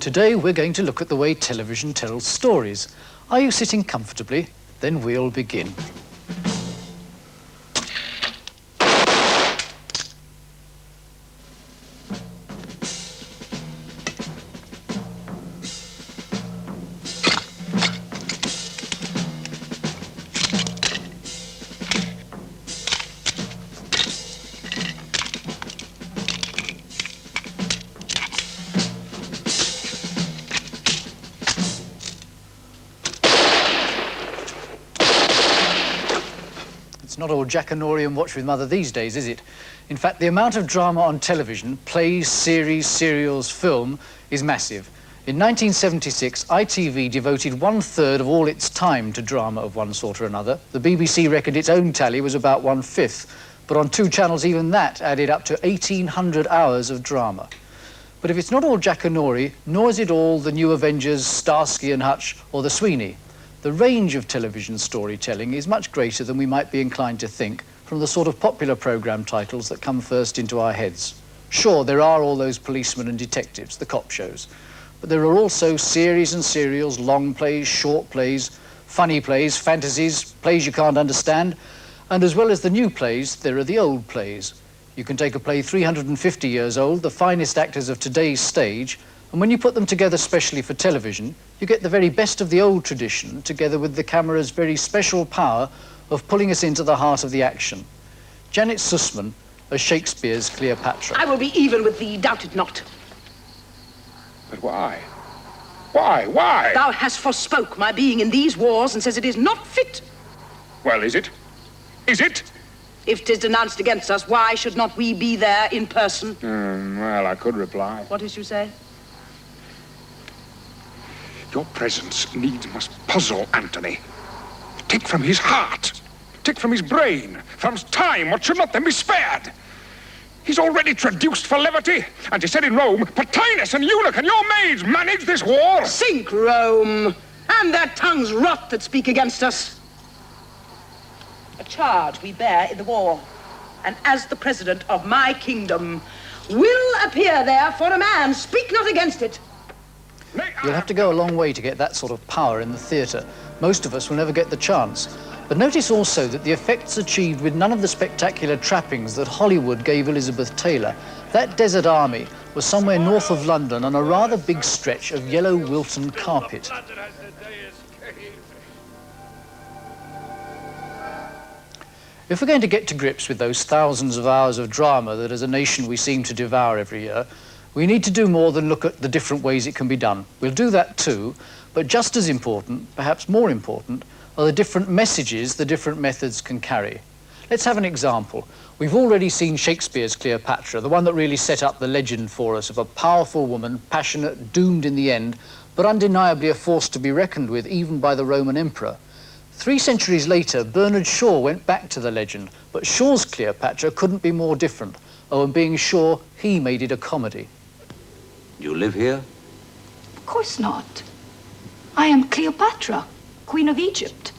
Today we're going to look at the way television tells stories. Are you sitting comfortably? Then we'll begin. It's not all Jackanory and Watch with Mother these days, is it? In fact, the amount of drama on television, plays, series, serials, film, is massive. In 1976, ITV devoted 1/3 of all its time to drama of one sort or another. The BBC reckoned its own tally was about 1/5, but on 2 channels even that added up to 1,800 hours of drama. But if it's not all Jackanory, nor is it all the New Avengers, Starsky and Hutch, or the Sweeney. The range of television storytelling is much greater than we might be inclined to think from the sort of popular programme titles that come first into our heads. Sure, there are all those policemen and detectives, the cop shows, but there are also series and serials, long plays, short plays, funny plays, fantasies, plays you can't understand, and as well as the new plays, there are the old plays. You can take a play 350 years old, the finest actors of today's stage, and when you put them together specially for television, you get the very best of the old tradition together with the camera's very special power of pulling us into the heart of the action. Janet Sussman as Shakespeare's Cleopatra. I will be even with thee, doubt it not. But why? Why? Thou hast forspoke my being in these wars and says it is not fit. Well, is it? Is it? If 'tis denounced against us, why should not we be there in person? Well, I could reply. What is you say? Your presence needs must puzzle Anthony. Take from his heart, take from his brain, from his time what should not then be spared. He's already traduced for levity, and he said in Rome, Patinus and Eunuch and your maids manage this war. Sink Rome, and their tongues rot that speak against us. A charge we bear in the war, and as the president of my kingdom, will appear there for a man, speak not against it. You'll have to go a long way to get that sort of power in the theatre. Most of us will never get the chance. But notice also that the effect's achieved with none of the spectacular trappings that Hollywood gave Elizabeth Taylor. That desert army was somewhere north of London on a rather big stretch of yellow Wilton carpet. If we're going to get to grips with those thousands of hours of drama that as a nation we seem to devour every year, we need to do more than look at the different ways it can be done. We'll do that too, but just as important, perhaps more important, are the different messages the different methods can carry. Let's have an example. We've already seen Shakespeare's Cleopatra, the one that really set up the legend for us of a powerful woman, passionate, doomed in the end, but undeniably a force to be reckoned with even by the Roman emperor. 3 centuries later, Bernard Shaw went back to the legend, but Shaw's Cleopatra couldn't be more different. Oh, and being Shaw, he made it a comedy. You live here? Of course not. I am Cleopatra, Queen of Egypt.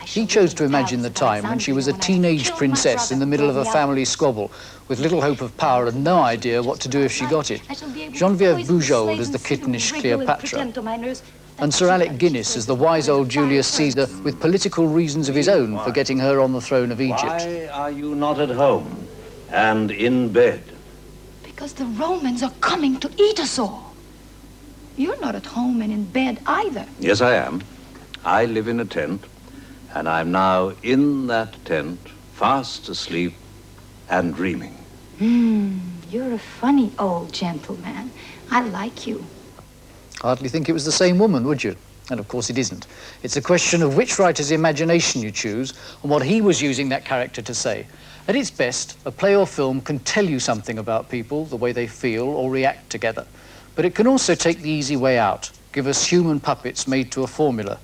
He chose to imagine the time when she was a teenage princess in the middle of a family squabble, with little hope of power and no idea what to do if she got it. Geneviève Bujold as the kittenish Cleopatra, and Sir Alec Guinness as the wise old Julius Caesar with political reasons of his own for getting her on the throne of Egypt. Why are you not at home and in bed? Because the Romans are coming to eat us all. You're not at home and in bed either. Yes, I am. I live in a tent, and I'm now in that tent, fast asleep and dreaming. You're a funny old gentleman. I like you. Hardly think it was the same woman, would you? And of course it isn't. It's a question of which writer's imagination you choose and what he was using that character to say. At its best, a play or film can tell you something about people, the way they feel or react together. But it can also take the easy way out, give us human puppets made to a formula.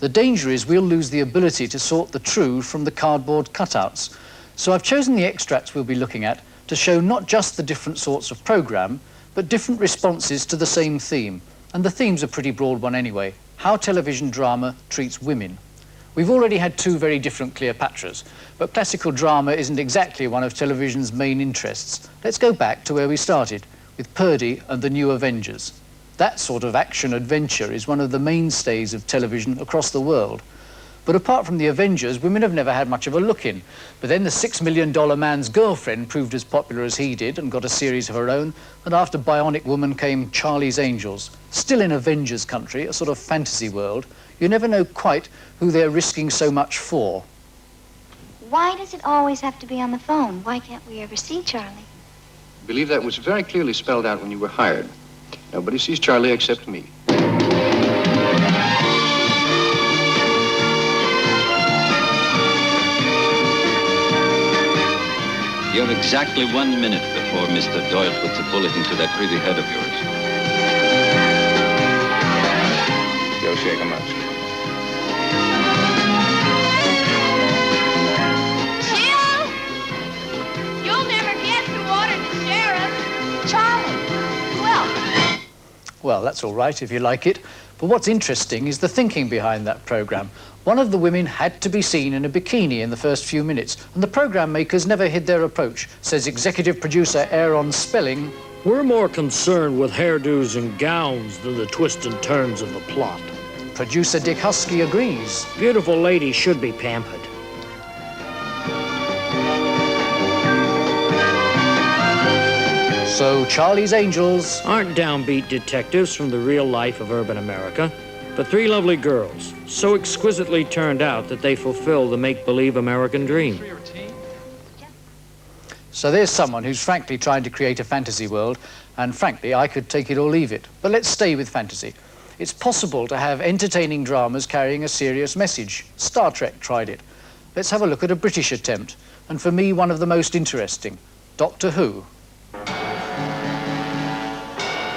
The danger is we'll lose the ability to sort the true from the cardboard cutouts. So I've chosen the extracts we'll be looking at to show not just the different sorts of programme, but different responses to the same theme. And the theme's a pretty broad one anyway, how television drama treats women. We've already had 2 very different Cleopatras, but classical drama isn't exactly one of television's main interests. Let's go back to where we started, with Purdy and the New Avengers. That sort of action-adventure is one of the mainstays of television across the world. But apart from the Avengers, women have never had much of a look-in. But then the $6 Million Man's Girlfriend proved as popular as he did and got a series of her own. And after Bionic Woman came Charlie's Angels. Still in Avengers country, a sort of fantasy world. You never know quite who they're risking so much for. Why does it always have to be on the phone? Why can't we ever see Charlie? I believe that was very clearly spelled out when you were hired. Nobody sees Charlie except me. You have exactly 1 minute before Mr. Doyle puts a bullet into that pretty head of yours. Go shake him up. Jill! You'll never guess who ordered the sheriff. Charlie. Who else? Well, that's all right if you like it. But what's interesting is the thinking behind that programme. One of the women had to be seen in a bikini in the first few minutes, and the programme makers never hid their approach, says executive producer Aaron Spelling. We're more concerned with hairdos and gowns than the twists and turns of the plot. Producer Dick Husky agrees. Beautiful ladies should be pampered. So Charlie's Angels Aren't downbeat detectives from the real life of urban America, but 3 lovely girls, so exquisitely turned out that they fulfill the make-believe American dream. So there's someone who's frankly trying to create a fantasy world, and frankly, I could take it or leave it. But let's stay with fantasy. It's possible to have entertaining dramas carrying a serious message. Star Trek tried it. Let's have a look at a British attempt, and for me, one of the most interesting, Doctor Who.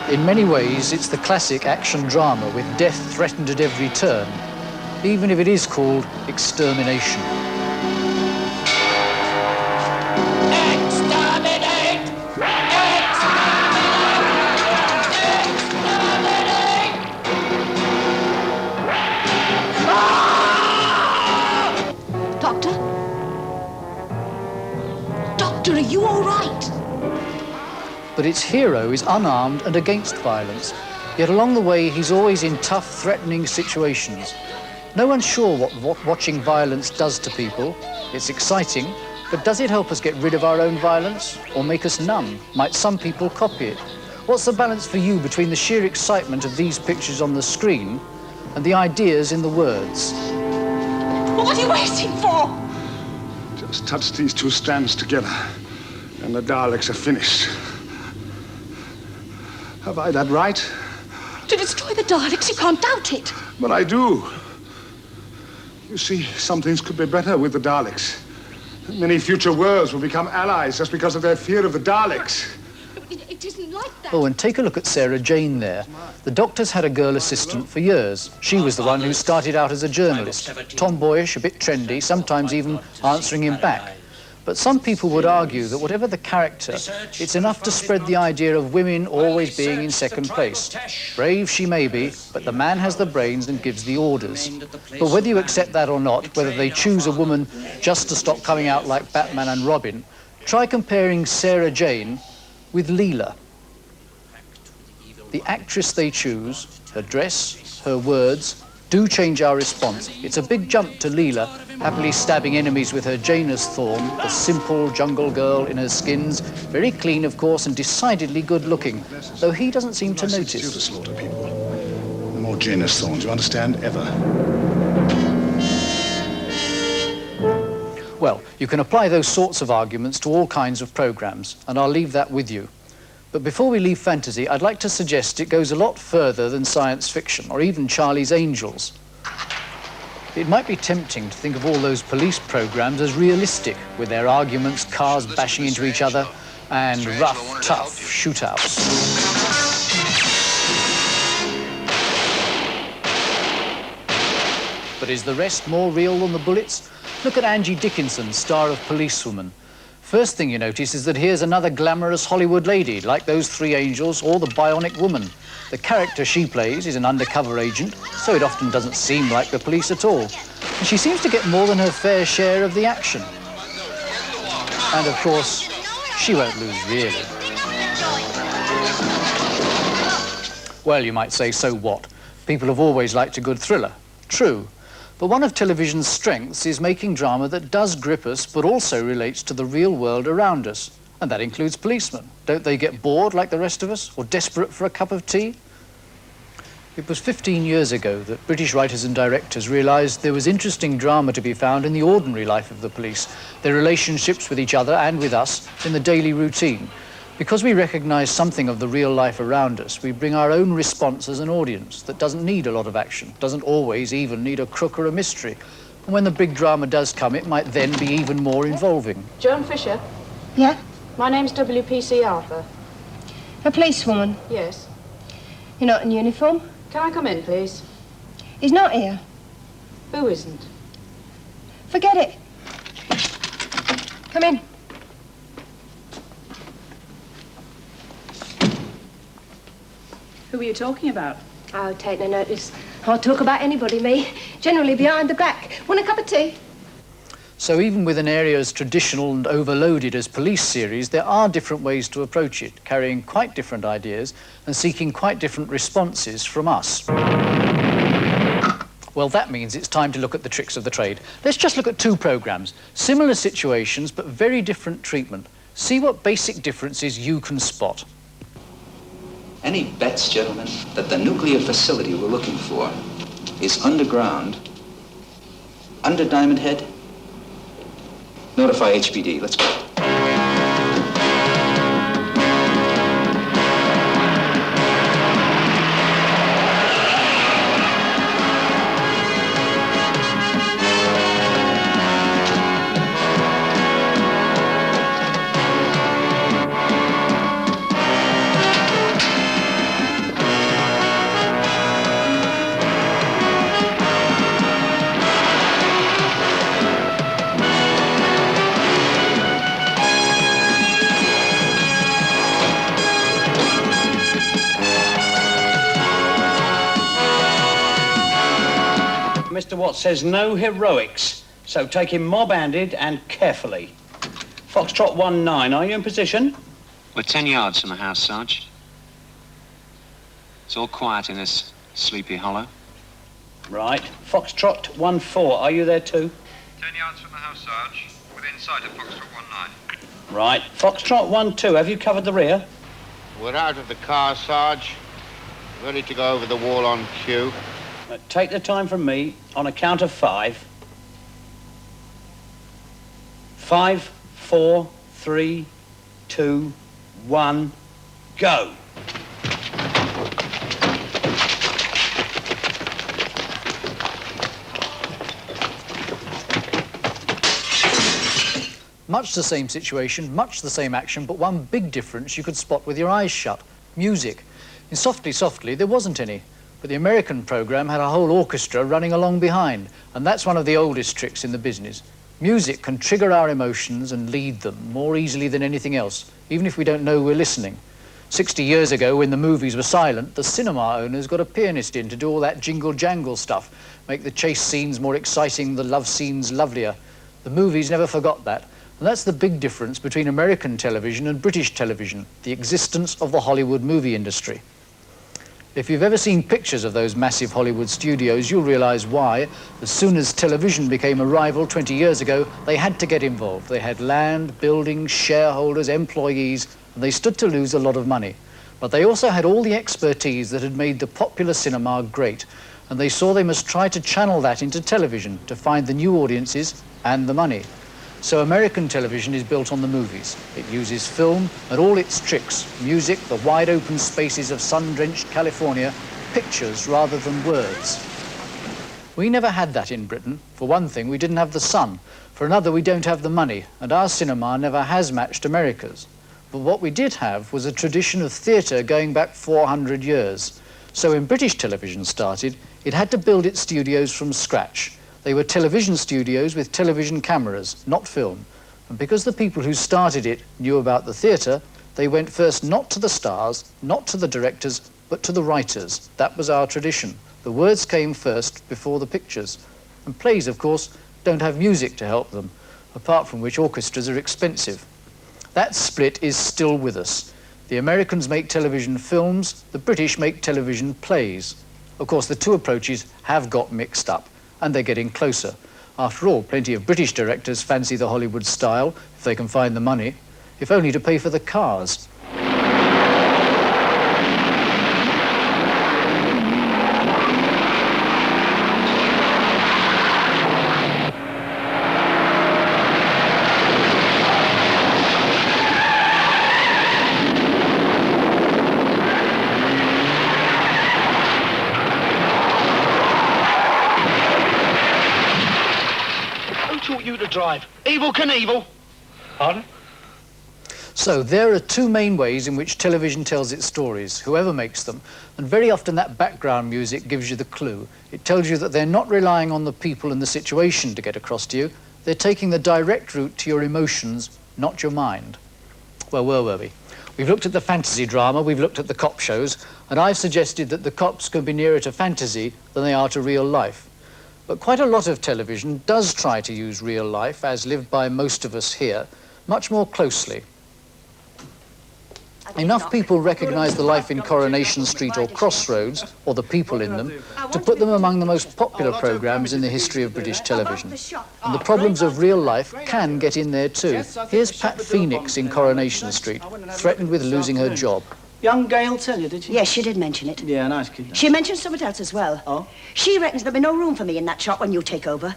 In many ways, it's the classic action drama with death threatened at every turn, even if it is called extermination. Exterminate! Doctor? Doctor, are you all right? But its hero is unarmed and against violence, yet along the way he's always in tough, threatening situations. No one's sure what watching violence does to people. It's exciting, but does it help us get rid of our own violence or make us numb? Might some people copy it? What's the balance for you between the sheer excitement of these pictures on the screen and the ideas in the words? What are you waiting for? Just touch these 2 strands together, and the Daleks are finished. Have I that right? To destroy the Daleks, you can't doubt it. But I do. You see, some things could be better with the Daleks. Many future worlds will become allies just because of their fear of the Daleks. It isn't like that. Oh, and take a look at Sarah Jane there. The Doctor's had a girl assistant for years. She was the one who started out as a journalist. Tomboyish, a bit trendy, sometimes even answering him back. But some people would argue that whatever the character, it's enough to spread the idea of women always being in second place. Brave she may be, but the man has the brains and gives the orders. But whether you accept that or not, whether they choose a woman just to stop coming out like Batman and Robin, try comparing Sarah Jane with Leela. The actress they choose, her dress, her words, do change our response. It's a big jump to Leela, happily stabbing enemies with her Janus thorn, the simple jungle girl in her skins, very clean, of course, and decidedly good-looking, though he doesn't seem to notice. You to slaughter people. The more Janus thorns, you understand, ever. Well, you can apply those sorts of arguments to all kinds of programmes, and I'll leave that with you. But before we leave fantasy, I'd like to suggest it goes a lot further than science fiction, or even Charlie's Angels. It might be tempting to think of all those police programmes as realistic, with their arguments, cars bashing into each other, and rough, tough shootouts. But is the rest more real than the bullets? Look at Angie Dickinson, star of Policewoman. First thing you notice is that here's another glamorous Hollywood lady, like those 3 angels or the Bionic Woman. The character she plays is an undercover agent, so it often doesn't seem like the police at all. And she seems to get more than her fair share of the action. And of course, she won't lose really. Well, you might say, so what? People have always liked a good thriller. True. But one of television's strengths is making drama that does grip us, but also relates to the real world around us. And that includes policemen. Don't they get bored like the rest of us, or desperate for a cup of tea? It was 15 years ago that British writers and directors realised there was interesting drama to be found in the ordinary life of the police, their relationships with each other and with us in the daily routine. Because we recognise something of the real life around us, we bring our own response as an audience that doesn't need a lot of action, doesn't always even need a crook or a mystery. And when the big drama does come, it might then be even more involving. Joan Fisher? Yeah? My name's W.P.C. Arthur. A policewoman? Yes. You're not in uniform? Can I come in, please? He's not here. Who isn't? Forget it. Come in. Who are you talking about? I'll take no notice. I'll talk about anybody, me. Generally behind the back. Want a cup of tea? So even with an area as traditional and overloaded as police series, there are different ways to approach it, carrying quite different ideas and seeking quite different responses from us. Well, that means it's time to look at the tricks of the trade. Let's just look at two programmes. Similar situations, but very different treatment. See what basic differences you can spot. Any bets, gentlemen, that the nuclear facility we're looking for is underground, under Diamond Head? Notify HPD. Let's go. Mr. Watts says no heroics, so take him mob-handed and carefully. Foxtrot 19, are you in position? We're 10 yards from the house, Sarge. It's all quiet in this sleepy hollow. Right. Foxtrot 14, are you there too? 10 yards from the house, Sarge. Within sight of Foxtrot 19. Right. Foxtrot 12, have you covered the rear? We're out of the car, Sarge. Ready to go over the wall on cue. Take the time from me on a count of 5. 5, 4, 3, 2, 1, go. Much the same situation, much the same action, but one big difference you could spot with your eyes shut. Music. In Softly, Softly, there wasn't any. But the American programme had a whole orchestra running along behind, and that's one of the oldest tricks in the business. Music can trigger our emotions and lead them more easily than anything else, even if we don't know we're listening. 60 years ago, when the movies were silent, the cinema owners got a pianist in to do all that jingle-jangle stuff, make the chase scenes more exciting, the love scenes lovelier. The movies never forgot that, and that's the big difference between American television and British television, the existence of the Hollywood movie industry. If you've ever seen pictures of those massive Hollywood studios, you'll realise why. As soon as television became a rival 20 years ago, they had to get involved. They had land, buildings, shareholders, employees, and they stood to lose a lot of money. But they also had all the expertise that had made the popular cinema great, and they saw they must try to channel that into television to find the new audiences and the money. So American television is built on the movies. It uses film and all its tricks, music, the wide open spaces of sun-drenched California, pictures rather than words. We never had that in Britain. For one thing, we didn't have the sun. For another, we don't have the money, and our cinema never has matched America's. But what we did have was a tradition of theatre going back 400 years. So when British television started, it had to build its studios from scratch. They were television studios with television cameras, not film. And because the people who started it knew about the theatre, they went first not to the stars, not to the directors, but to the writers. That was our tradition. The words came first before the pictures. And plays, of course, don't have music to help them, apart from which orchestras are expensive. That split is still with us. The Americans make television films, the British make television plays. Of course, the two approaches have got mixed up, and they're getting closer. After all, plenty of British directors fancy the Hollywood style, if they can find the money, if only to pay for the cars. Drive. Evel Knievel. Pardon? So there are two main ways in which television tells its stories, whoever makes them, and very often that background music gives you the clue. It tells you that they're not relying on the people and the situation to get across to you. They're taking the direct route to your emotions, not your mind. Well, where were we? We've looked at the fantasy drama, we've looked at the cop shows, and I've suggested that the cops can be nearer to fantasy than they are to real life. But quite a lot of television does try to use real life, as lived by most of us here, much more closely. Enough people recognise the life in Coronation Street or Crossroads, or the people in them, to put them among the most popular programmes in the history of British television. And the problems of real life can get in there too. Here's Pat Phoenix in Coronation Street, threatened with losing her job. Young Gail tell you, did she? Yes, she did mention it. Yeah, nice kid. She mentioned something else as well. Oh? She reckons there'll be no room for me in that shop when you take over.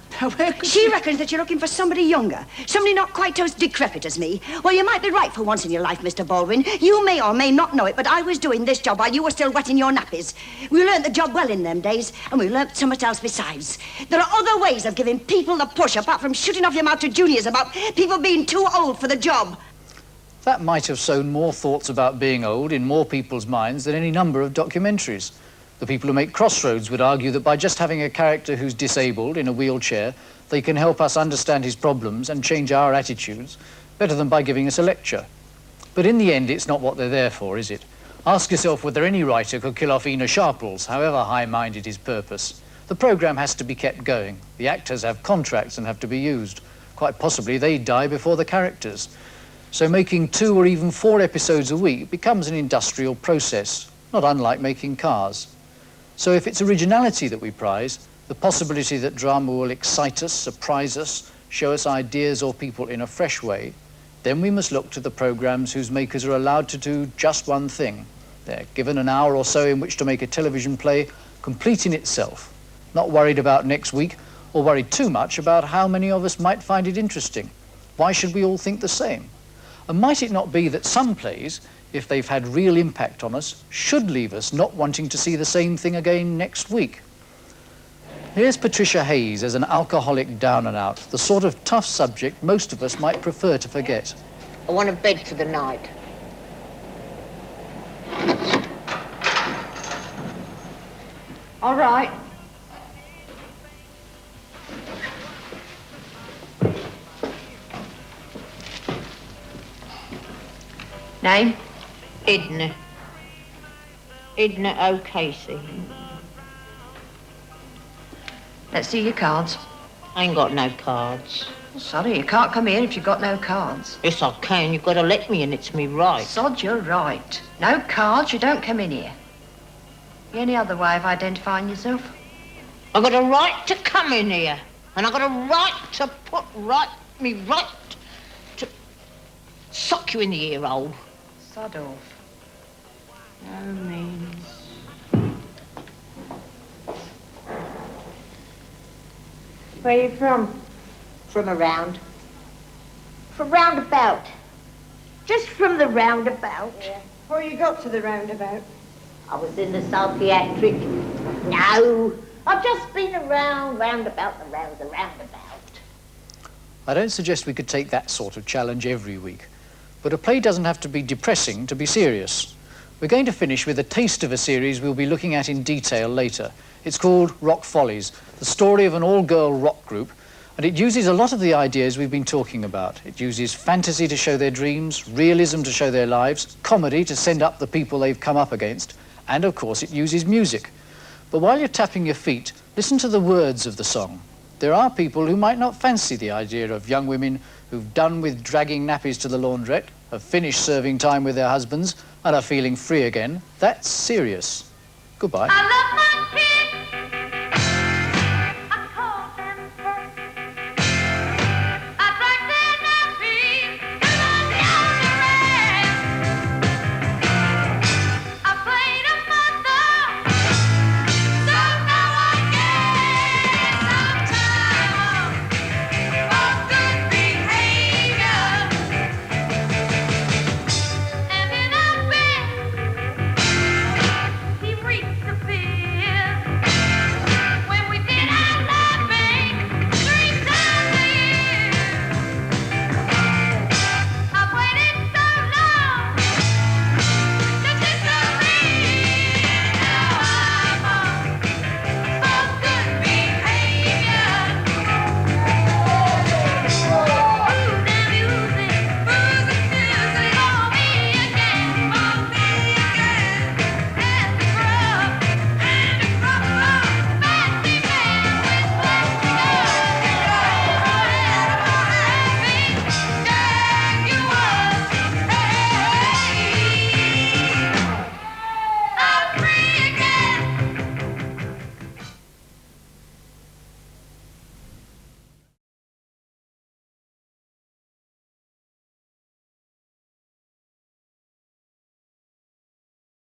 She reckons that you're looking for somebody younger, somebody not quite as decrepit as me. Well, you might be right for once in your life, Mr. Baldwin. You may or may not know it, but I was doing this job while you were still wetting your nappies. We learnt the job well in them days, and we learnt something else besides. There are other ways of giving people the push, apart from shooting off your mouth to juniors about people being too old for the job. That might have sown more thoughts about being old in more people's minds than any number of documentaries. The people who make Crossroads would argue that by just having a character who's disabled in a wheelchair, they can help us understand his problems and change our attitudes better than by giving us a lecture. But in the end, it's not what they're there for, is it? Ask yourself whether any writer could kill off Ina Sharples, however high-minded his purpose. The programme has to be kept going. The actors have contracts and have to be used. Quite possibly they die before the characters. So making 2 or even 4 episodes a week becomes an industrial process, not unlike making cars. So if it's originality that we prize, the possibility that drama will excite us, surprise us, show us ideas or people in a fresh way, then we must look to the programmes whose makers are allowed to do just one thing. They're given an hour or so in which to make a television play complete in itself, not worried about next week or worried too much about how many of us might find it interesting. Why should we all think the same? And might it not be that some plays, if they've had real impact on us, should leave us not wanting to see the same thing again next week? Here's Patricia Hayes as an alcoholic down and out, the sort of tough subject most of us might prefer to forget. I want a bed for the night. All right. Name? Edna. Edna O'Casey. Let's see your cards. I ain't got no cards. Sorry, you can't come in if you've got no cards. Yes, I can. You've got to let me in. It's me right. Sod, you're right. No cards, you don't come in here. Any other way of identifying yourself? I've got a right to come in here. And I've got a right to put me right to sock you in the ear hole. Sod off. No means. Where are you from? From around. From roundabout. Just from the roundabout. Yeah. Before you got to the roundabout? I was in the psychiatric. No. I've just been roundabout. I don't suggest we could take that sort of challenge every week, but a play doesn't have to be depressing to be serious. We're going to finish with a taste of a series we'll be looking at in detail later. It's called Rock Follies, the story of an all-girl rock group, and it uses a lot of the ideas we've been talking about. It uses fantasy to show their dreams, realism to show their lives, comedy to send up the people they've come up against, and of course it uses music. But while you're tapping your feet, listen to the words of the song. there are people who might not fancy the idea of young women who've done with dragging nappies to the laundrette, have finished serving time with their husbands, and are feeling free again. That's serious. Goodbye. I love